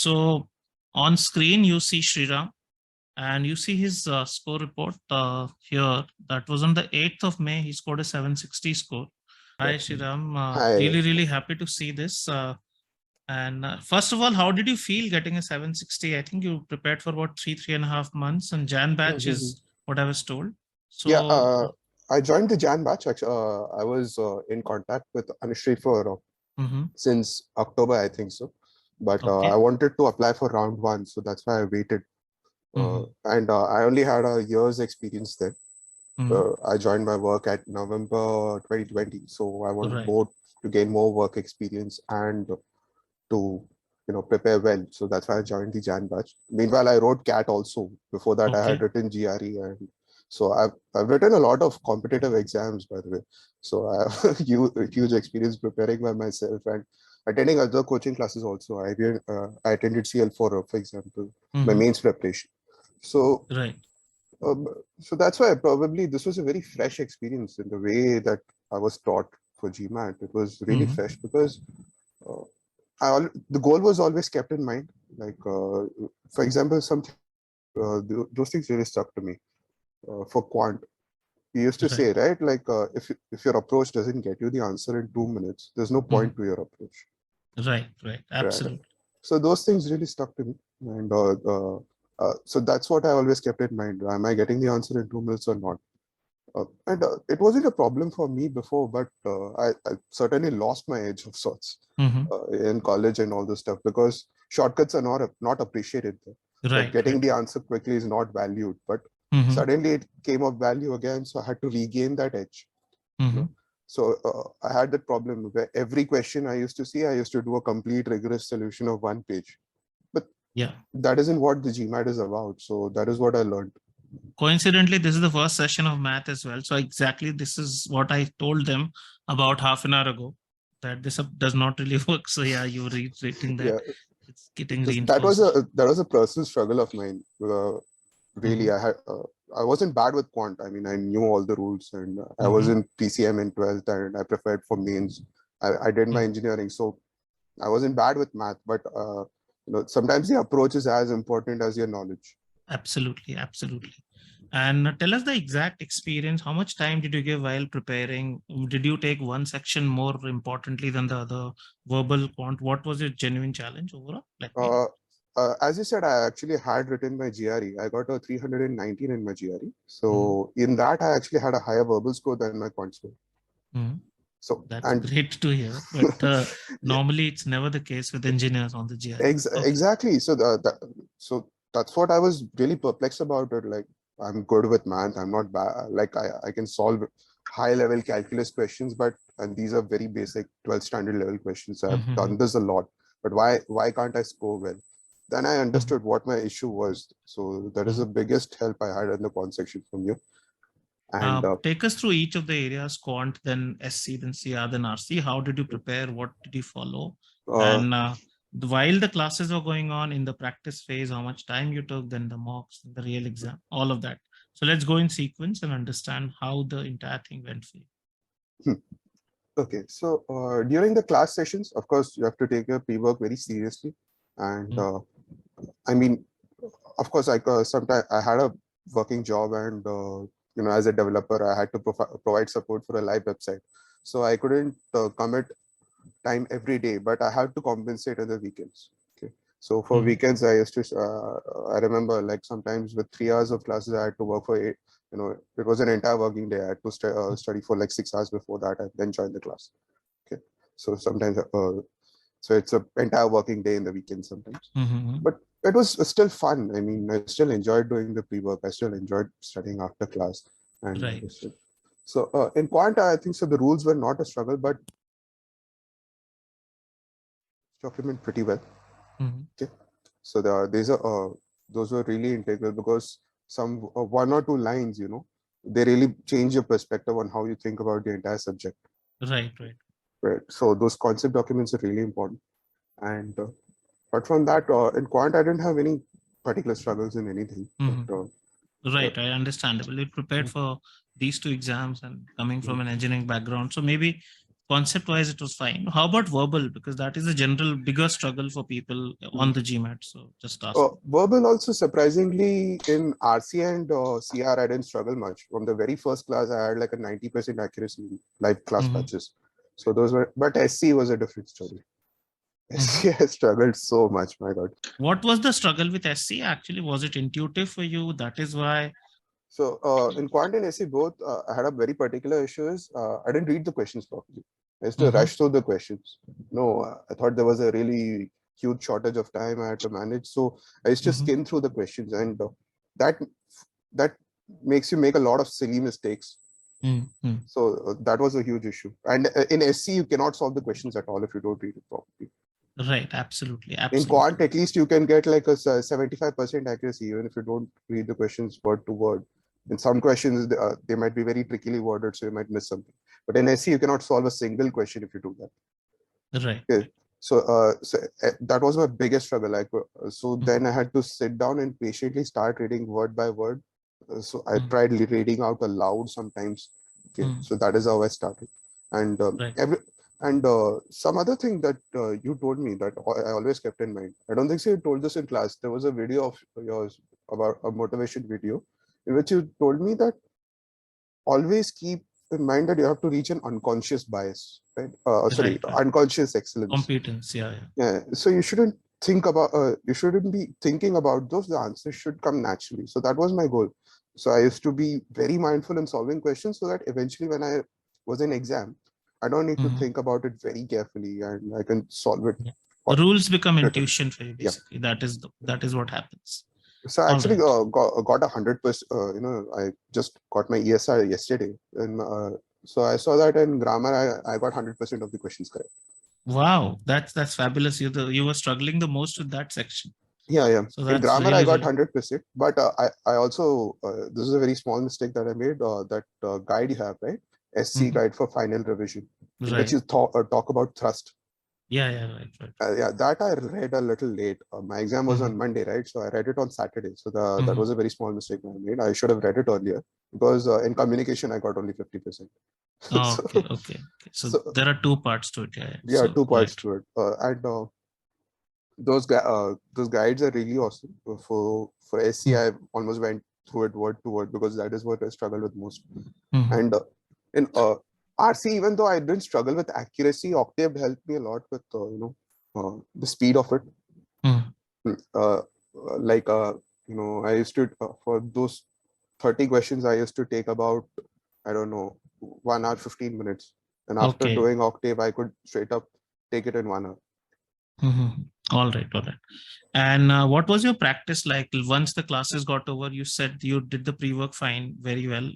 So on screen, you see Sriram and you see his score report here. That was on the 8th of May. He scored a 760 score. Hi, Sriram. Hi. Really happy to see this. And first of all, how did you feel getting a 760? I think you prepared for about 3.5 months, and Jan batch is what I was told. Yeah, So, I joined the Jan batch. Actually, I was in contact with Anushree for since October, I think so. But I okay. wanted to apply for round one, so that's why I waited. And I only had a year's experience there. I joined my work at November 2020, so I wanted Right. more to gain more work experience and to prepare well. So that's why I joined the Jan batch. Meanwhile, I wrote CAT also. Before that, I had Okay. written GRE, and so I've written a lot of competitive exams, by the way. So I have a huge experience preparing by myself and attending other coaching classes also. I attended CL4, for example, my mains preparation. So Right. so that's why probably this was a very fresh experience in the way that I was taught for GMAT. It was really fresh because uh, the goal was always kept in mind. Like, for example, those things really stuck to me. For Quant, we used to say, right, like if your approach doesn't get you the answer in 2 minutes, there's no point to your approach. Right. Right. Absolutely. So those things really stuck to me, and so that's what I always kept in mind. Am I getting the answer in 2 minutes or not? And it wasn't a problem for me before, but I certainly lost my edge of sorts in college and all this stuff because shortcuts are not appreciated there. Like getting the answer quickly is not valued, but suddenly it came of value again, so I had to regain that edge. So I had that problem where every question I used to do a complete rigorous solution of one page. But yeah, that isn't what the GMAT is about. So that is what I learned. Coincidentally, this is the first session of math as well. So exactly this is what I told them about half an hour ago, that this does not really work. So yeah, you reiterating that. Yeah, It's getting that was reinforced. a personal struggle of mine. Really, I wasn't bad with quant. I mean, I knew all the rules, and I was in PCM in 12th, and I prepared for mains. I did my engineering, so I wasn't bad with math. But sometimes the approach is as important as your knowledge. Absolutely. And tell us the exact experience. How much time did you give while preparing? Did you take one section more importantly than the other? Verbal, quant? What was your genuine challenge overall? As you said, I actually had written my GRE. I got a 319 in my GRE. So in that, I actually had a higher verbal score than my quant score. So that's great to hear. But normally, it's never the case with engineers on the GRE. Exactly. So so that's what I was really perplexed about it. Like, I'm good with math. I'm not bad. Like I can solve high level calculus questions, and these are very basic 12th standard level questions. I've done this a lot, but why can't I score well? Then I understood what my issue was. So that is the biggest help I had in the quant section from you. And take us through each of the areas: quant, then SC, then CR, then RC. How did you prepare? What did you follow? And while the classes were going on in the practice phase, how much time you took, then the mocks, the real exam, all of that. So let's go in sequence and understand how the entire thing went for you. Okay, so during the class sessions, of course, you have to take your pre-work very seriously. And I mean, of course, sometimes I had a working job, and as a developer, I had to provide support for a live website. So I couldn't commit time every day, but I had to compensate on the weekends. Okay, so for weekends, I remember like sometimes with 3 hours of classes, I had to work for 8. It was an entire working day. I had to study for like 6 hours before that, and then join the class. Okay, so sometimes so it's an entire working day in the weekend sometimes. But it was still fun. I mean, I still enjoyed doing the pre-work. I still enjoyed studying after class. And so in quant, I think so the rules were not a struggle, but document pretty well. Okay, so those were really integral because some 1 or 2 lines, they really change your perspective on how you think about the entire subject. Right. So those concept documents are really important. And but from that, in quant, I didn't have any particular struggles in anything. Right, I understandable. You prepared for these 2 exams and coming from an engineering background. So maybe concept wise it was fine. How about verbal? Because that is a general bigger struggle for people on the GMAT. So just ask. Verbal also, surprisingly, in RC and CR, I didn't struggle much. From the very first class, I had like a 90% accuracy in live class batches. So those were, but SC was a different story. SC I struggled so much, my God. What was the struggle with SC actually? Was it intuitive for you? That is why. So in Quant and SC both, I had a very particular issue is I didn't read the questions properly. I used to rush through the questions. No, I thought there was a really huge shortage of time I had to manage. So I used to skim through the questions, and that makes you make a lot of silly mistakes. So that was a huge issue. And in SC, you cannot solve the questions at all if you don't read it properly. Right, absolutely. In Quant, at least you can get like a 75% accuracy, even if you don't read the questions word to word. In some questions, they might be very trickily worded, so you might miss something. But in SC, you cannot solve a single question if you do that. Right. Okay. So, that was my biggest struggle. Then I had to sit down and patiently start reading word by word. So I tried reading out aloud sometimes. Okay. So that is how I started. And some other thing that you told me that I always kept in mind. I don't think so you told this in class. There was a video of yours about a motivation video in which you told me that always keep in mind that you have to reach an unconscious bias, right? Unconscious excellence. Competence, yeah. So you shouldn't think about, you shouldn't be thinking about those. The answers should come naturally. So that was my goal. So I used to be very mindful in solving questions so that eventually when I was in exam, I don't need to think about it very carefully and I can solve it. The rules become intuition for you, basically. That is what happens. So I actually got 100%. I just got my ESR yesterday, and so I saw that in grammar I got 100% of the questions correct. Wow, that's fabulous. You were struggling the most with that section. Yeah. So in grammar really I got 100%, but I also this is a very small mistake that I made. That guide you have, right? SC guide for final revision, in which you talk about thrust. Right. That I read a little late. My exam was on Monday, right? So I read it on Saturday. So that was a very small mistake I made. I should have read it earlier because in communication I got only 50%. Okay. So there are two parts to it. Yeah, two parts to it. And those guides are really awesome. For SC, I almost went through it word to word because that is what I struggled with most. And in RC, even though I didn't struggle with accuracy, Octave helped me a lot with the speed of it. I used to for those 30 questions, I used to take about 1 hour 15 minutes, and after doing Octave, I could straight up take it in 1 hour. All right. And what was your practice like once the classes got over? You said you did the pre-work fine, very well.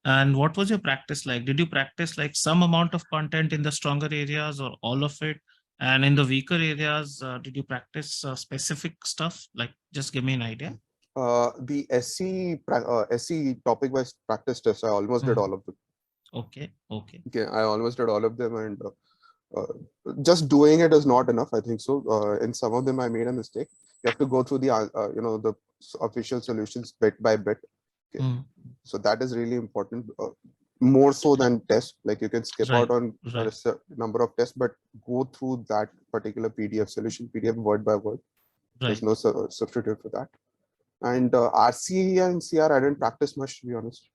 And what was your practice like? Did you practice like some amount of content in the stronger areas or all of it? And in the weaker areas, did you practice specific stuff? Like, just give me an idea. The SC topic-wise practice tests, I almost did all of them. Okay. I almost did all of them, and just doing it is not enough, I think so. In some of them, I made a mistake. You have to go through the the official solutions bit by bit. So that is really important, more so than tests. Like you can skip out on a number of tests, but go through that particular PDF solution, PDF word by word. There's no substitute for that. And RC and CR, I didn't practice much, to be honest.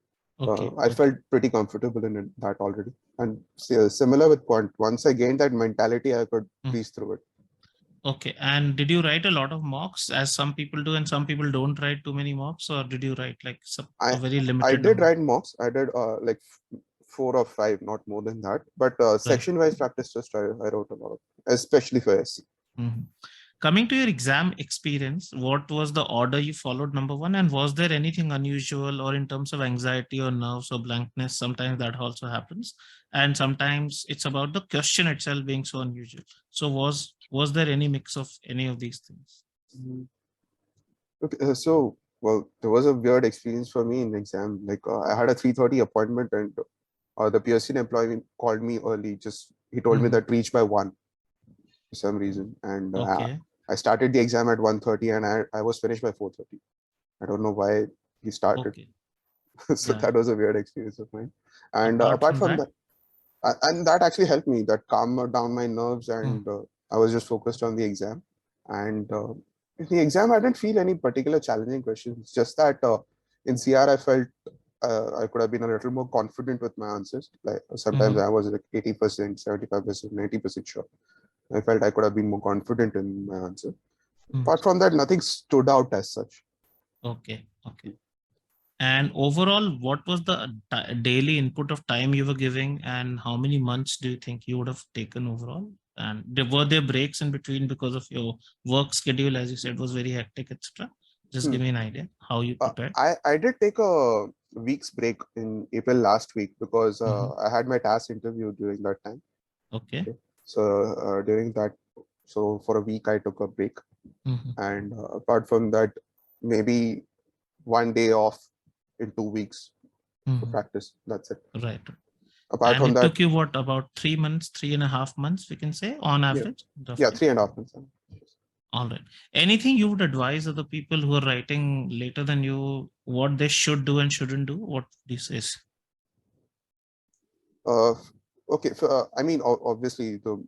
I felt pretty comfortable in that already. And similar with Quant, once I gained that mentality, I could breeze through it. Okay. And did you write a lot of mocks, as some people do, and some people don't write too many mocks, or did you write like a very limited? I did write mocks. I did like 4 or 5, not more than that. But section-wise practice test, I wrote a lot, especially for SC. Coming to your exam experience, what was the order you followed, number one? And was there anything unusual or in terms of anxiety or nerves or blankness? Sometimes that also happens. And sometimes it's about the question itself being so unusual. So was there any mix of any of these things? Okay, so, well, there was a weird experience for me in exam. Like I had a 3:30 appointment and the PSC employee called me early. He told me that reach by 1 for some reason. And I started the exam at 1:30 and I was finished by 4:30. I don't know why he started. So that was a weird experience of mine. And apart from that, And that actually helped me. That calmed down my nerves, and I was just focused on the exam. And in the exam, I didn't feel any particular challenging questions. Just that in CR, I felt I could have been a little more confident with my answers. Like sometimes I was like 80%, 75%, 90% sure. I felt I could have been more confident in my answer. Apart from that, nothing stood out as such. Okay. And overall, what was the daily input of time you were giving, and how many months do you think you would have taken overall? And were there breaks in between because of your work schedule, as you said, was very hectic, etc.? Just give me an idea how you prepared. I did take a week's break in April last week because I had my task interview during that time. Okay. So during that, so for a week I took a break, and apart from that, maybe one day off in 2 weeks to practice. That's it. Right. Apart and from it that, took you what, about 3 months, 3.5 months, we can say, on average? Yeah, 3.5 months. All right. Anything you would advise other people who are writing later than you, what they should do and shouldn't do? What do you say? Okay, I mean, obviously the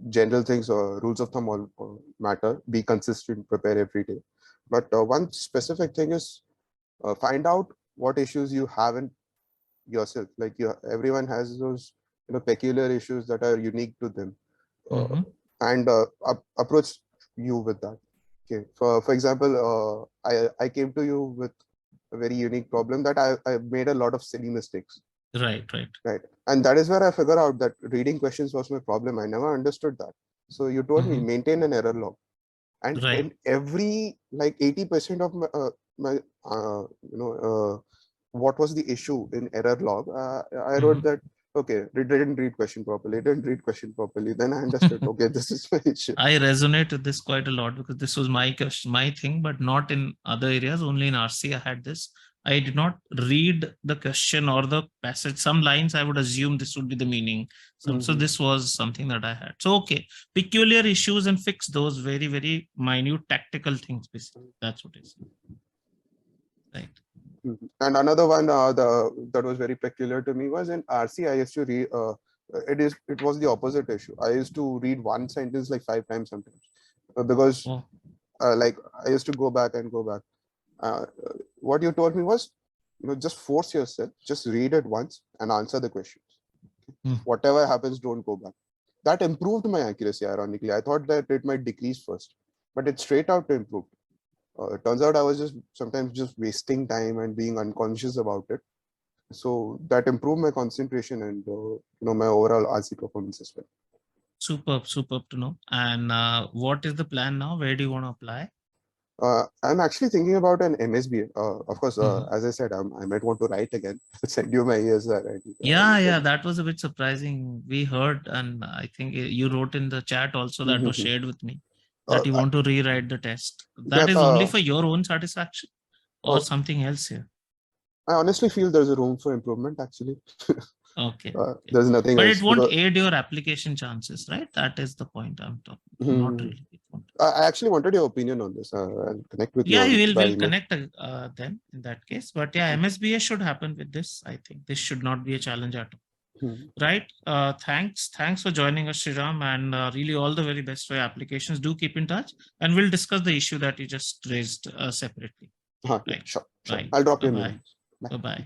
general things or rules of thumb all matter. Be consistent, prepare every day. But one specific thing is find out what issues you have in yourself. Like everyone has those peculiar issues that are unique to them, and approach you with that. Okay, for example, I came to you with a very unique problem that I made a lot of silly mistakes. Right. And that is where I figured out that reading questions was my problem. I never understood that. So you told me maintain an error log, and in every like 80% of my what was the issue in error log, I wrote that okay, didn't read question properly, then I understood okay, this is my issue. I resonate with this quite a lot because this was my question, my thing, but not in other areas. Only in RC I had this. I did not read the question or the passage. Some lines I would assume this would be the meaning. So this was something that I had. So okay, peculiar issues and fix those very, very minute tactical things. Basically, that's what it is. Right. And another one that was very peculiar to me was in RC. I used to read. It was the opposite issue. I used to read one sentence like 5 times sometimes because like I used to go back and go back. What you told me was, just force yourself, just read it once and answer the questions. Whatever happens, don't go back. That improved my accuracy. Ironically, I thought that it might decrease first, but it straight out improved. It turns out I was sometimes just wasting time and being unconscious about it. So that improved my concentration and my overall RC performance as well. Superb to know. And what is the plan now? Where do you want to apply? I'm actually thinking about an MSBA. Of course, as I said, I might want to write again. Send you my ESR. Yeah, that was a bit surprising. We heard, and I think you wrote in the chat also that was shared with me, that you want to rewrite the test. That is only for your own satisfaction or something else here? I honestly feel there's a room for improvement, actually. Okay. There's nothing but else. It won't aid your application chances, right? That is the point I'm talking. Not really. I actually wanted your opinion on this. I'll connect with you. Yeah, you will connect then in that case. But yeah, MSBA should happen with this. I think this should not be a challenge at all. Right. Thanks for joining us, Sriram, and really all the very best for your applications. Do keep in touch, and we'll discuss the issue that you just raised separately. Right. Sure. I'll drop you a mail. Bye-bye.